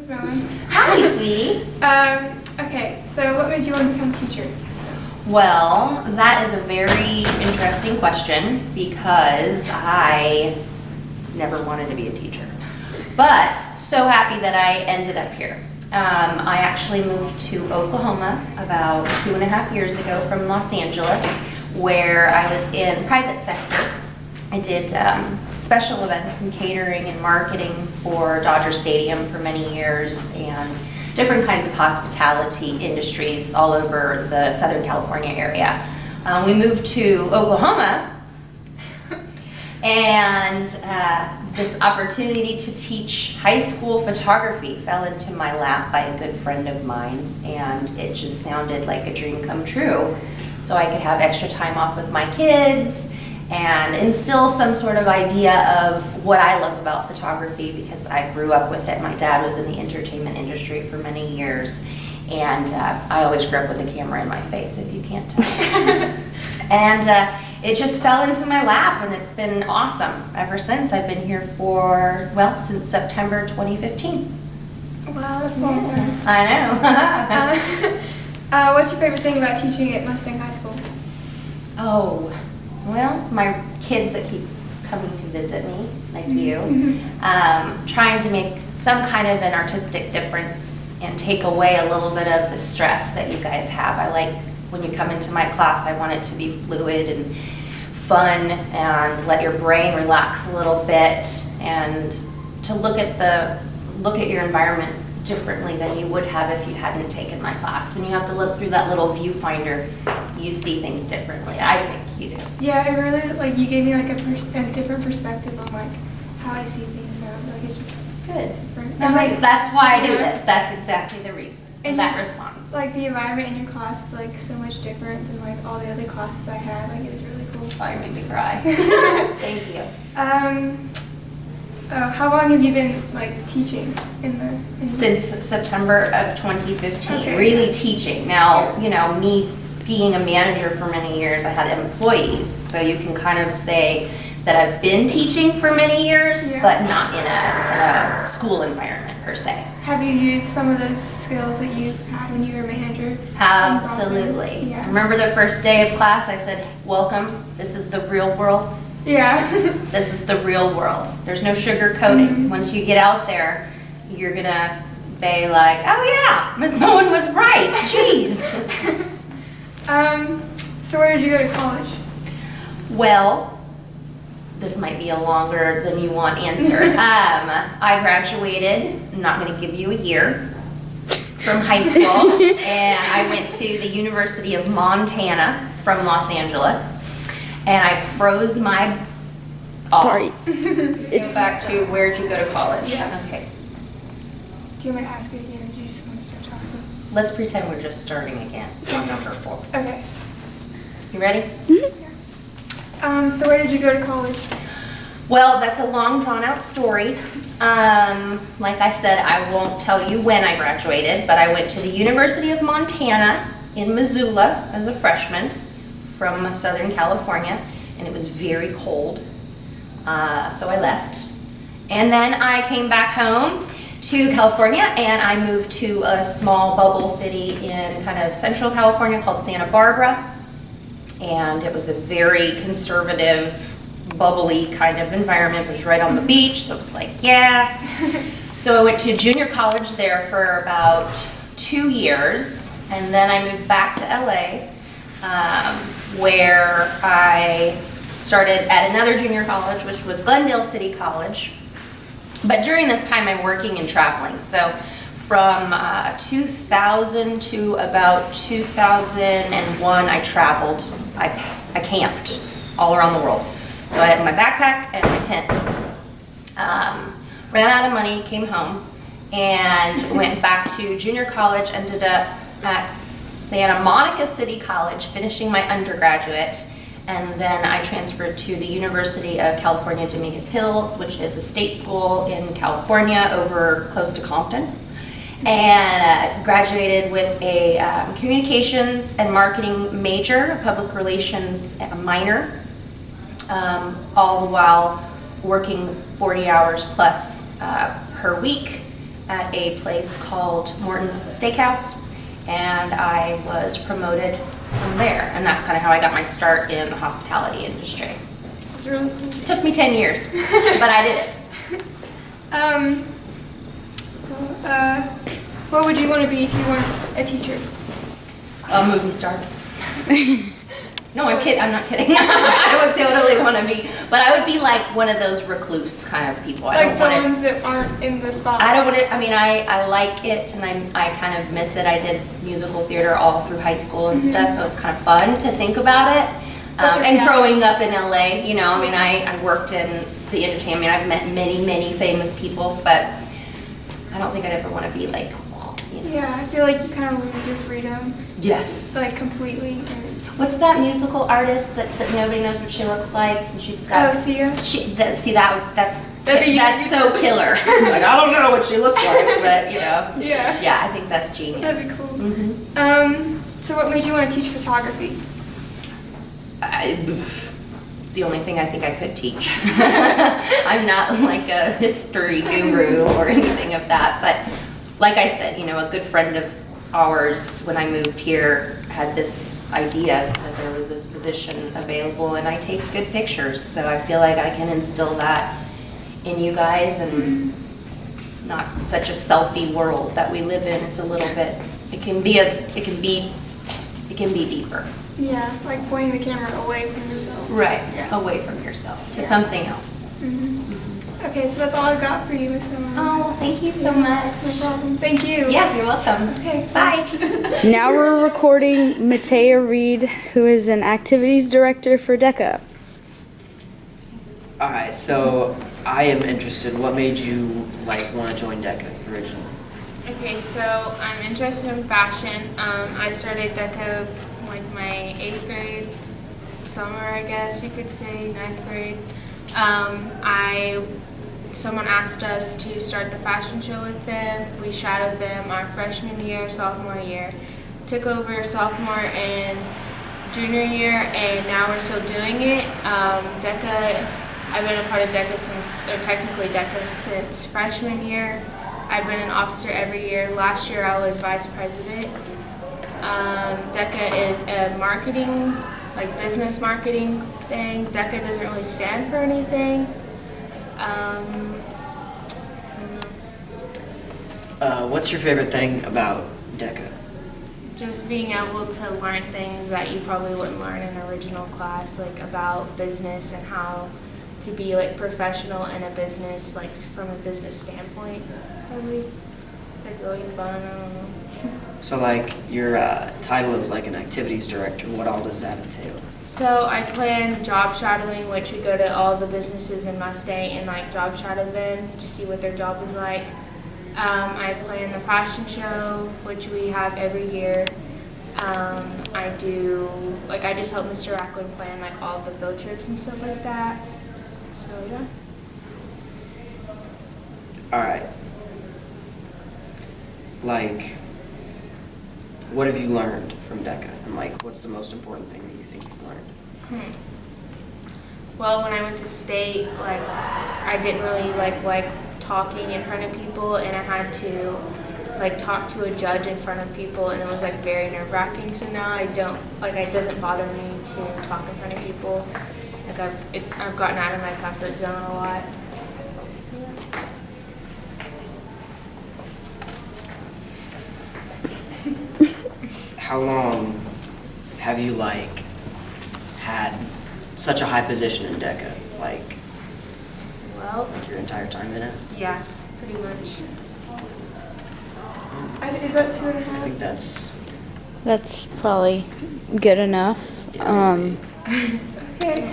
Savannah. Hi, sweetie. Okay, so what made you want to become a teacher? Well, that is a very interesting question because I never wanted to be a teacher. But so happy that I ended up here. I actually moved to Oklahoma about 2.5 years ago from Los Angeles, where I was in private sector. I did special events and catering and marketing for Dodger Stadium for many years and different kinds of hospitality industries all over the Southern California area. We moved to Oklahoma and this opportunity to teach high school photography fell into my lap by a good friend of mine, and it just sounded like a dream come true. So I could have extra time off with my kids and instill some sort of idea of what I love about photography because I grew up with it. My dad was in the entertainment industry for many years, and I always grew up with a camera in my face, if you can't tell. And it just fell into my lap, and it's been awesome ever since. I've been here for, well, since September 2015. Wow, that's a long time. I know. What's your favorite thing about teaching at Mustang High School? Oh, well, my kids that keep coming to visit me, like you, trying to make some kind of an artistic difference and take away a little bit of the stress that you guys have. I like when you come into my class, I want it to be fluid and fun and let your brain relax a little bit and to look at your environment differently than you would have if you hadn't taken my class. When you have to look through that little viewfinder, you see things differently. I think you do. Yeah, I really, you gave me a different perspective on how I see things now. It's just good. Different. And that's why I do this. That's exactly the reason. And that response. The environment in your class is so much different than all the other classes I had. It was really cool. Oh, you made me cry. Thank you. How long have you been teaching Since September of 2015, okay. Really teaching. Now, me being a manager for many years, I had employees, so you can kind of say that I've been teaching for many years, but not in a school environment per se. Have you used some of those skills that you had when you were a manager? Absolutely. Yeah. Remember the first day of class, I said, welcome, this is the real world. Yeah. This is the real world. There's no sugar coating. Once you get out there, you're gonna be like, oh yeah, Miss Bowen was right, jeez. So where did you go to college? Well, this might be a longer than you want answer. I graduated, I'm not gonna give you a year, from high school, and I went to the University of Montana from Los Angeles. And I froze my off. Sorry. Go back to where'd you go to college? Yeah. Okay. Do you want me to ask it again, or do you just want to start talking? Let's pretend we're just starting again on number 4. Okay. You ready? Mm-hmm. So where did you go to college? Well, that's a long, drawn-out story. Like I said, I won't tell you when I graduated, but I went to the University of Montana in Missoula as a freshman from Southern California, and it was very cold, so I left. And then I came back home to California, and I moved to a small bubble city in kind of central California called Santa Barbara, and it was a very conservative, bubbly kind of environment, but it was right on the beach, so it was yeah. So I went to junior college there for about 2 years, and then I moved back to LA, where I started at another junior college, which was Glendale City College. But during this time, I'm working and traveling. So from 2000 to about 2001, I traveled. I camped all around the world. So I had my backpack and my tent. Ran out of money, came home, and went back to junior college, ended up at Santa Monica City College, finishing my undergraduate, and then I transferred to the University of California, Dominguez Hills, which is a state school in California over close to Compton, and graduated with a communications and marketing major, a public relations minor, all the while working 40 hours plus per week at a place called Morton's the Steakhouse, and I was promoted from there. And that's kind of how I got my start in the hospitality industry. It's really cool. It took me 10 years, but I did it. What would you want to be if you weren't a teacher? A movie star. No, I'm kidding. I'm not kidding. I would totally want to be, but I would be like one of those recluse kind of people. I Like don't the want ones that aren't in the spotlight. I don't want to. I mean, I like it, and I kind of miss it. I did musical theater all through high school and stuff, so it's kind of fun to think about it. And growing up in LA, you know, I mean, I worked in the entertainment. I mean, I've met many famous people, but I don't think I'd ever want to be like, you know. Yeah, I feel like you kind of lose your freedom, Yes. like completely. What's that musical artist that nobody knows what she looks like? And she's got. Oh, Sia? That's That'd be you. so killer. Like, I don't know what she looks like, but you know. Yeah. Yeah, I think that's genius. That'd be cool. Mm-hmm. So what made you want to teach photography? It's the only thing I think I could teach. I'm not like a history guru or anything of that, but like I said, you know, a good friend of ours when I moved here had this idea that there was this position available, and I take good pictures, so I feel like I can instill that in you guys, and not such a selfie world that we live in. It's a little bit, it can be deeper. Yeah, like pointing the camera away from yourself. Right, Yeah. away from yourself to Yeah. something else. Okay, so that's all I've got for you, Miss Savannah. Oh, well, thank you so Yeah, much. No problem. Thank you. Yeah, you're welcome. Okay, Bye. Now we're recording Matea Reed, who is an activities director for DECA. All right, so I am interested. What made you want to join DECA originally? Okay, so I'm interested in fashion. I started DECA like my 8th grade summer, I guess you could say, 9th grade. Someone asked us to start the fashion show with them. We shadowed them our freshman year, sophomore year. Took over sophomore and junior year, and now we're still doing it. DECA, I've been a part of DECA technically DECA since freshman year. I've been an officer every year. Last year I was vice president. DECA is a marketing, business marketing thing. DECA doesn't really stand for anything. What's your favorite thing about DECA? Just being able to learn things that you probably wouldn't learn in an original class, about business and how to be professional in a business, from a business standpoint. Probably it's really fun. I don't know. So your title is an activities director. What all does that entail? So I plan job shadowing, which we go to all the businesses in Mustang and job shadow them to see what their job is like. I plan the fashion show, which we have every year. I do I just help Mr. Racklin plan all the field trips and stuff like that. So yeah. All right. What have you learned from DECA? And what's the most important thing that you think you've learned? Well, when I went to state, I didn't really like talking in front of people, and I had to talk to a judge in front of people, and it was very nerve-wracking. So now I don't it doesn't bother me to talk in front of people. I've gotten out of my comfort zone a lot. How long have you had such a high position in DECA? Well, Your entire time in it? yeah, pretty much. Is that 2.5? I think that's That's probably good enough. Yeah. Okay.